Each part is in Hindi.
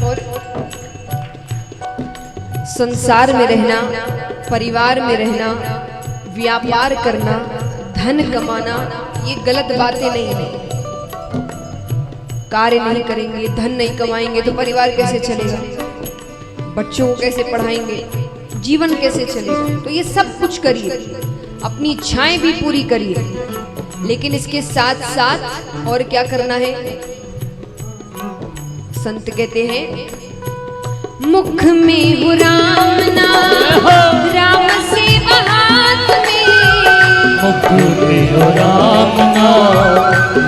और संसार में रहना, परिवार में रहना, व्यापार करना, धन कमाना, ये गलत बातें नहीं है। कार्य नहीं करेंगे, धन नहीं कमाएंगे तो परिवार कैसे चलेगा, बच्चों को कैसे पढ़ाएंगे, जीवन कैसे चलेगा। तो ये सब कुछ करिए, अपनी इच्छाएं भी पूरी करिए, लेकिन इसके साथ साथ और क्या करना है। संत कहते हैं मुख में हो राम नाम, राम से हाथ में, मुख में हो राम नाम,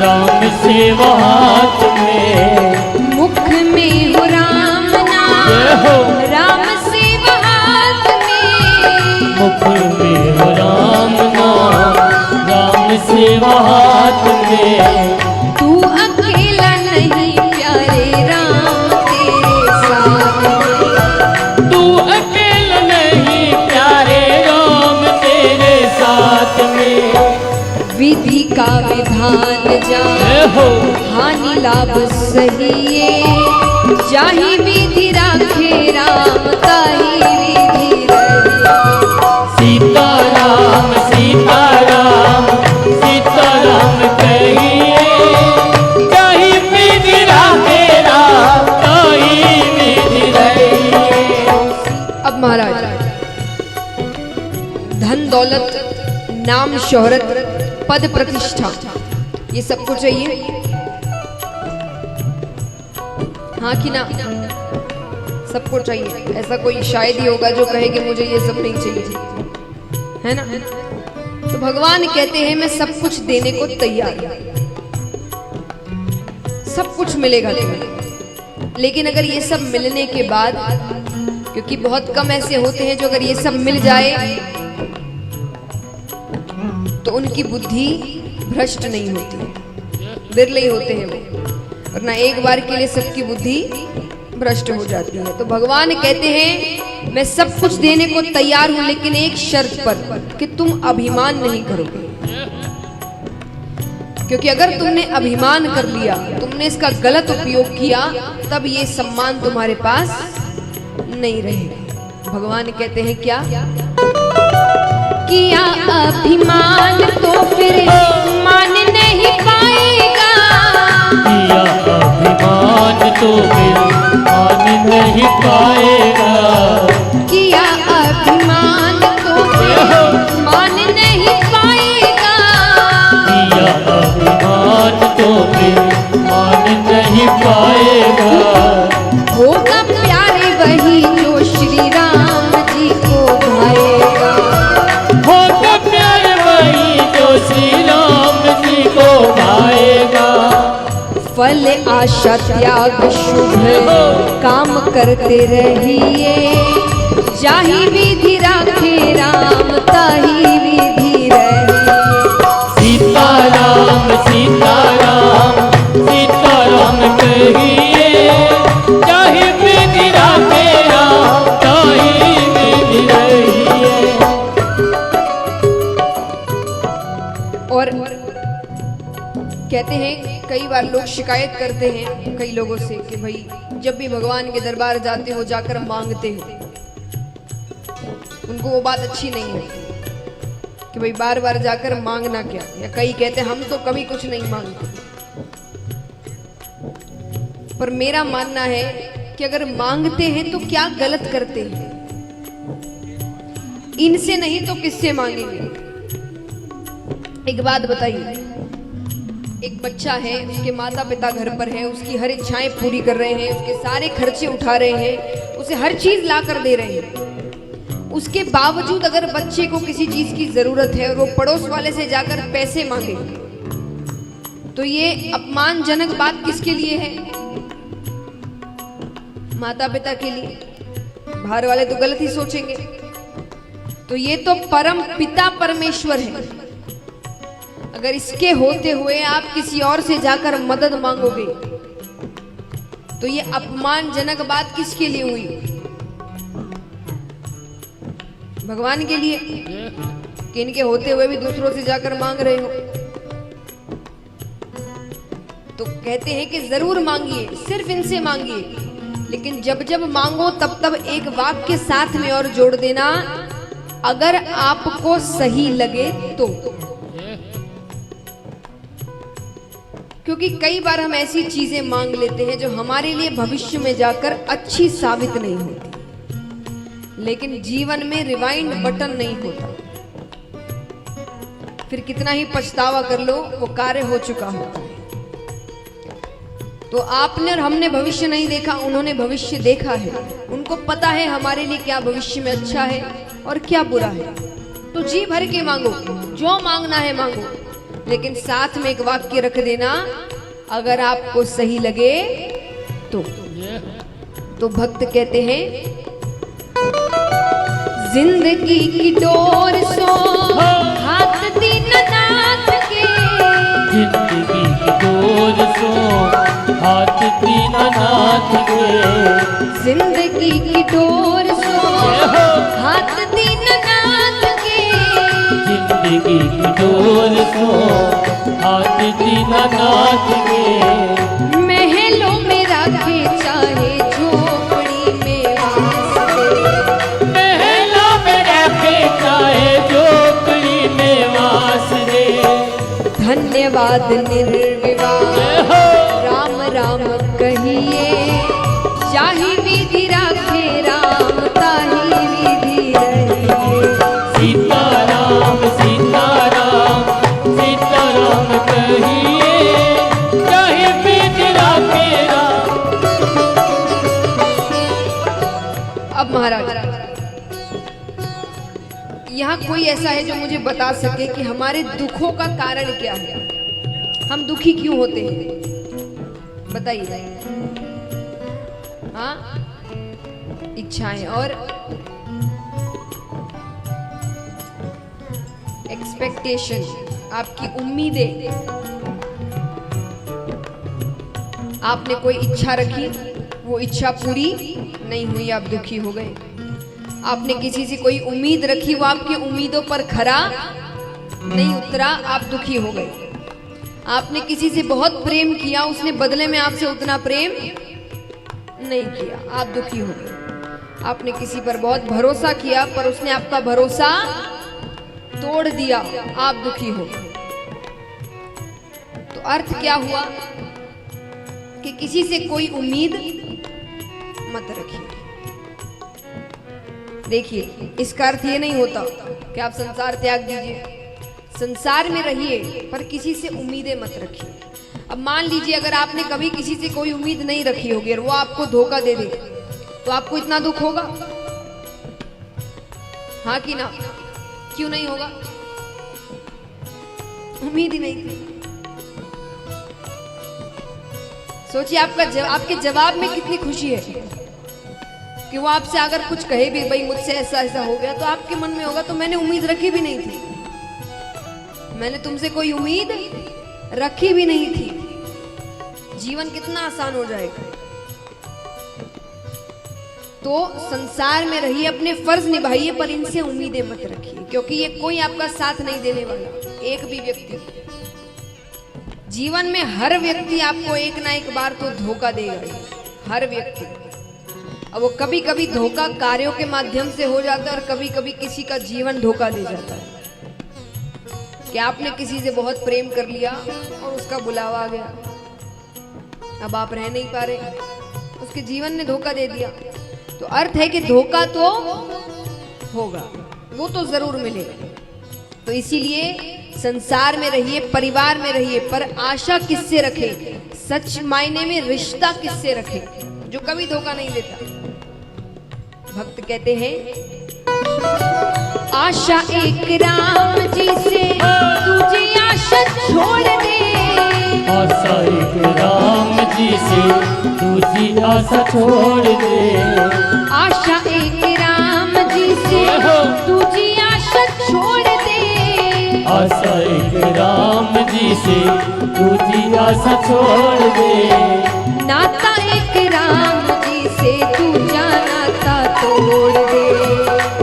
राम से हाथ में, मुख में हो राम नाम, राम से हाथ में, मुख में हो राम नाम, राम से हाथ में। तू अकेला नहीं प्यारे राम तेरे साथ में, तू अकेला नहीं प्यारे राम तेरे साथ में। विधि का विधान जान, हानि लाभ सहिए, जाहि विधि राखे राम ताहि विधि रहिए। सीताराम सीताराम सीताराम कहिए, जाहि विधि राखे राम ताहि विधि रहिए। अब महाराज, धन दौलत, नाम शोहरत, पद प्रतिष्ठा, ये सबको चाहिए, हाँ कि ना? सबको चाहिए। ऐसा कोई शायद ही होगा जो कहे कि मुझे ये सब नहीं चाहिए, है ना? तो भगवान कहते हैं मैं सब कुछ देने को तैयार हूं, सब कुछ मिलेगा तुम्हें। लेकिन अगर ये सब मिलने के बाद, क्योंकि बहुत कम ऐसे होते हैं जो अगर ये सब मिल जाए तो उनकी बुद्धि भ्रष्ट नहीं होती, विरले ही होते हैं वो, वरना एक बार के लिए सबकी बुद्धि भ्रष्ट हो जाती है। तो भगवान कहते हैं मैं सब कुछ देने को तैयार हूं, लेकिन एक शर्त पर, कि तुम अभिमान नहीं करोगे। क्योंकि अगर तुमने अभिमान कर लिया, तुमने इसका गलत उपयोग किया, तब ये सम्मान तुम्हारे पास नहीं रहेगा। भगवान कहते हैं क्या? किया अभिमान तो फिर मान नहीं पाएगा, किया अभिमान तो फिर मान नहीं पाएगा, किया अभिमान तो फिर मान नहीं पाएगा, किया अभिमान तो फिर मान नहीं पाएगा। होगा प्यारे वही जो श्री राम जी को भाएगा, होगा प्यारे वही जो श्री राम जी को भाएगा। फल आशा त्याग शुभ काम करते रहिए, जाहि विधि राखे राम ताहि विधि रहिए। सीताराम सीताराम सीताराम कहिए, जाहि विधि राखे राम ताहि विधि रहिए। और कहते हैं कई बार लोग शिकायत करते हैं कई लोगों से कि भाई जब भी भगवान के दरबार जाते हो जाकर मांगते हो, उनको वो बात अच्छी नहीं लगती कि भाई बार बार जाकर मांगना क्या। या कई कहते हैं हम तो कभी कुछ नहीं मांगते। पर मेरा मानना है कि अगर मांगते हैं तो क्या गलत करते हैं, इनसे नहीं तो किससे मांगेंगे। एक बात बताइए, एक बच्चा है, उसके माता पिता घर पर है, उसकी हर इच्छाएं पूरी कर रहे हैं, उसके सारे खर्चे उठा रहे हैं, उसे हर चीज ला कर दे रहे हैं। उसके बावजूद अगर बच्चे को किसी चीज की जरूरत है और वो पड़ोस वाले से जाकर पैसे मांगे, तो ये अपमानजनक बात किसके लिए है? माता पिता के लिए। बाहर वाले तो गलत ही सोचेंगे। तो ये तो परम पिता परमेश्वर है। अगर इसके होते हुए आप किसी और से जाकर मदद मांगोगे तो ये अपमानजनक बात किसके लिए हुई? भगवान के लिए, कि इनके होते हुए भी दूसरों से जाकर मांग रहे हो। तो कहते हैं कि जरूर मांगिए, सिर्फ इनसे मांगिए, लेकिन जब जब मांगो तब तब एक वाक्य साथ में और जोड़ देना, अगर आपको सही लगे तो। क्योंकि कई बार हम ऐसी चीजें मांग लेते हैं जो हमारे लिए भविष्य में जाकर अच्छी साबित नहीं होती, लेकिन जीवन में रिवाइंड बटन नहीं होता। फिर कितना ही पछतावा कर लो, वो कार्य हो चुका होता है। तो आपने और हमने भविष्य नहीं देखा, उन्होंने भविष्य देखा है। उनको पता है हमारे लिए क्या भविष्य में अच्छा है और क्या बुरा है। तो जी भर के मांगो, जो मांगना है मांगो, लेकिन साथ में एक वाक्य रख देना, अगर आपको सही लगे तो। तो भक्त कहते हैं, जिंदगी की डोर सो हाथ दीननाथ के, जिंदगी की डोर सो हाथ दीननाथ के, जिंदगी की डोर सो हाथ दीननाथ के, जिंदगी की डोर सो हाथ दीननाथ के, महलों में रखे चाहे झोपड़ी में वास दे, महलों में रखे चाहे झोपड़ी में वास दे। धन्यवाद निर्विवाद राम राम कहिए, चाहे विधि राखे राम ताही विधि रहिए। सीताराम सीताराम सीताराम कहिए, चाहे विधि राखे राम। अब महाराज, यहाँ कोई ऐसा है जो मुझे बता सके कि हमारे दुखों का कारण क्या है? हम दुखी क्यों होते हैं? बताइए। हाँ, इच्छाएं और एक्सपेक्टेशन, आपकी उम्मीदें। आपने कोई इच्छा रखी, वो इच्छा पूरी नहीं हुई, आप दुखी हो गए। आपने किसी से कोई उम्मीद रखी, वो आपकी उम्मीदों पर खरा नहीं उतरा, आप दुखी हो गए। आपने किसी से बहुत प्रेम किया, उसने बदले में आपसे उतना प्रेम नहीं किया, आप दुखी हो गए। आपने किसी पर बहुत भरोसा किया, पर उसने आपका भरोसा तोड़ दिया, आप दुखी हो गए। तो अर्थ क्या हुआ कि किसी से कोई उम्मीद मत रखिए। देखिए, इसका अर्थ ये नहीं होता कि आप संसार त्याग दीजिए। संसार में रहिए, पर किसी से उम्मीदें मत रखिए। अब मान लीजिए, अगर आपने कभी किसी से कोई उम्मीद नहीं रखी होगी और वो आपको धोखा दे दे, तो आपको इतना दुख होगा? हाँ कि ना? क्यों नहीं होगा? उम्मीद ही नहीं थी। सोचिए, आपके जवाब में कितनी खुशी है कि वो आपसे अगर कुछ कहे भी, भाई मुझसे ऐसा ऐसा हो गया, तो आपके मन में होगा तो मैंने उम्मीद रखी भी नहीं थी, मैंने तुमसे कोई उम्मीद रखी भी नहीं थी। जीवन कितना आसान हो जाएगा। तो संसार में रहिए, अपने फर्ज निभाइए, पर इनसे उम्मीदें मत रखिए, क्योंकि ये कोई आपका साथ नहीं देने वाला, एक भी व्यक्ति। जीवन में हर व्यक्ति आपको एक ना एक बार तो धोखा देगा, हर व्यक्ति। अब वो कभी कभी धोखा कार्यों के माध्यम से हो जाता है, और कभी कभी किसी का जीवन धोखा दे जाता है। कि आपने किसी से बहुत प्रेम कर लिया और उसका बुलावा आ गया, अब आप रह नहीं पा रहे, उसके जीवन ने धोखा दे दिया। तो अर्थ है कि धोखा तो होगा, वो तो जरूर मिलेगा। तो इसीलिए संसार में रहिए, परिवार में रहिए, पर आशा किससे रखे? सच मायने में रिश्ता किससे रखे, जो कभी धोखा नहीं देता। भक्त कहते हैं, आशा एक राम जी से तुझे आशा छोड़ दे, आशा एक राम जी से तुझी आशा छोड़ दे, आशा एक राम जी से तुझी आशा छोड़ दे, आशा एक राम जी से तुझी आशा छोड़ दे, नाता एक राम जी से तू नाता तोड़ दे,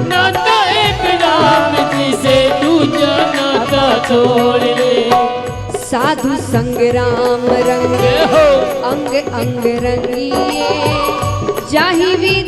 नाता एक राम जी से तू नाता छोड़ दे। साधु संग राम रंग अंग अंग रंगिए, जाहि विधि